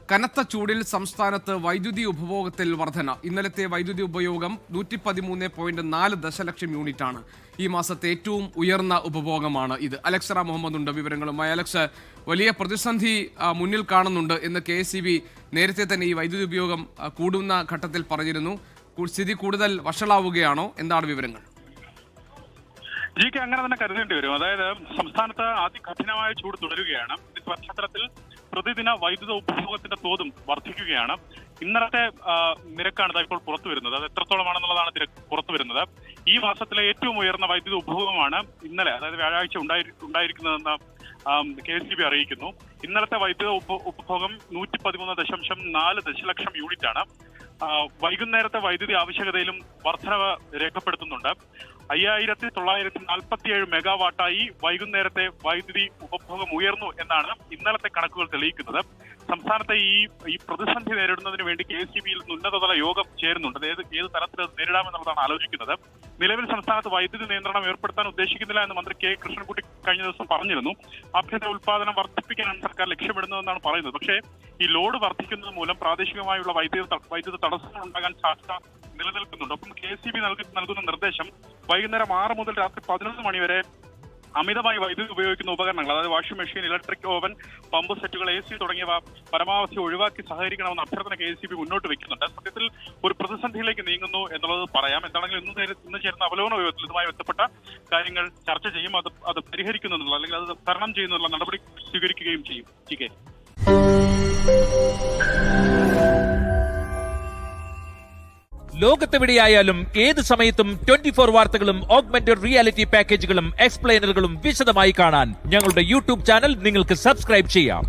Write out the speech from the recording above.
കനത്ത ചൂടിൽ സംസ്ഥാനത്ത് വൈദ്യുതി ഉപഭോഗത്തിൽ വർധന. ഇന്നലത്തെ വൈദ്യുതി ഉപയോഗം 113.4 ദശലക്ഷം യൂണിറ്റാണ്. ഈ മാസത്തെ ഏറ്റവും ഉയർന്ന ഉപഭോഗമാണ് ഇത്. അലക്സറ മുഹമ്മദ് ഉണ്ട് വിവരങ്ങളുമായി. അലക്സ്, വലിയ പ്രതിസന്ധി മുന്നിൽ കാണുന്നുണ്ട് എന്ന് KSEB നേരത്തെ തന്നെ ഈ വൈദ്യുതി ഉപയോഗം കൂടുന്ന ഘട്ടത്തിൽ പറഞ്ഞിരുന്നു. സ്ഥിതി കൂടുതൽ വഷളാവുകയാണോ? എന്താണ് വിവരങ്ങൾ? അങ്ങനെ തന്നെ കരുതേണ്ടി വരും. അതായത് സംസ്ഥാനത്ത് അതികഠിനമായ ചൂട് തുടരുകയാണ്. ഇതിന്റെ പശ്ചാത്തലത്തിൽ പ്രതിദിന വൈദ്യുത ഉപഭോഗത്തിന്റെ തോതും വർദ്ധിക്കുകയാണ്. ഇന്നലത്തെ നിരക്കാണ് ഇപ്പോൾ പുറത്തു വരുന്നത്. അത് എത്രത്തോളമാണെന്നുള്ളതാണ് പുറത്തു വരുന്നത്. ഈ മാസത്തിലെ ഏറ്റവും ഉയർന്ന വൈദ്യുത ഉപഭോഗമാണ് ഇന്നലെ, അതായത് വ്യാഴാഴ്ച ഉണ്ടായിരിക്കുന്നതെന്ന് KSEB അറിയിക്കുന്നു. ഇന്നലത്തെ വൈദ്യുത ഉപഭോഗം 113.4 ദശലക്ഷം യൂണിറ്റ് ആണ്. വൈകുന്നേരത്തെ വൈദ്യുതി ആവശ്യകതയിലും വർധനവ് രേഖപ്പെടുത്തുന്നുണ്ട്. 5947 മെഗാവാട്ടായി വൈകുന്നേരത്തെ വൈദ്യുതി ഉപഭോഗം ഉയർന്നു എന്നാണ് ഇന്നലത്തെ കണക്കുകൾ തെളിയിക്കുന്നത്. സംസ്ഥാനത്തെ ഈ പ്രതിസന്ധി നേരിടുന്നതിന് വേണ്ടി KSEBയിൽ ഉന്നതതല യോഗം ചേരുന്നുണ്ട്. ഏത് തരത്തിൽ അത് നേരിടാമെന്നുള്ളതാണ് ആലോചിക്കുന്നത്. നിലവിൽ സംസ്ഥാനത്ത് വൈദ്യുതി നിയന്ത്രണം ഏർപ്പെടുത്താൻ ഉദ്ദേശിക്കുന്നില്ല എന്ന് മന്ത്രി K കൃഷ്ണൻകുട്ടി കഴിഞ്ഞ ദിവസം പറഞ്ഞിരുന്നു. ആഭ്യന്തര ഉൽപാദനം വർദ്ധിപ്പിക്കാനാണ് സർക്കാർ ലക്ഷ്യമിടുന്നതെന്നാണ് പറയുന്നത്. പക്ഷേ ഈ ലോഡ് വർദ്ധിക്കുന്നത് മൂലം പ്രാദേശികമായുള്ള വൈദ്യുത തടസ്സങ്ങൾ ഉണ്ടാകാൻ സാധ്യത നിലനിൽക്കുന്നുണ്ട്. ഒപ്പം KSEB നൽകുന്ന നിർദ്ദേശം വൈകുന്നേരം 6 മുതൽ രാത്രി 11 മണി വരെ അമിതമായി വൈദ്യുതി ഉപയോഗിക്കുന്ന ഉപകരണങ്ങൾ, അതായത് washing machine, electric oven, pump സെറ്റുകൾ, AC തുടങ്ങിയവ പരമാവധി ഒഴിവാക്കി സഹകരിക്കണമെന്ന അഭ്യർത്ഥന KSEB മുന്നോട്ട് വെക്കുന്നുണ്ട്. സത്യത്തിൽ ഒരു പ്രതിസന്ധിയിലേക്ക് നീങ്ങുന്നു എന്നുള്ളത് പറയാം. എന്താണെങ്കിലും ഇന്ന് ചേരുന്ന അവലോകന യോഗത്തിൽ ഇതുമായി ബന്ധപ്പെട്ട കാര്യങ്ങൾ ചർച്ച ചെയ്യും. അത് പരിഹരിക്കുന്നുള്ള അല്ലെങ്കിൽ അത് തരണം ചെയ്യുന്നുള്ള നടപടി സ്വീകരിക്കുകയും ചെയ്യും. TK ലോകത്തെവിടെയായാലും ഏത് സമയത്തും 24 വാർത്തകളും ഓഗ്മെന്റഡ് റിയാലിറ്റി പാക്കേജുകളും എക്സ്പ്ലെയിനറുകളും വിശദമായി കാണാൻ ഞങ്ങളുടെ YouTube ചാനൽ നിങ്ങൾക്ക് സബ്സ്ക്രൈബ് ചെയ്യാം.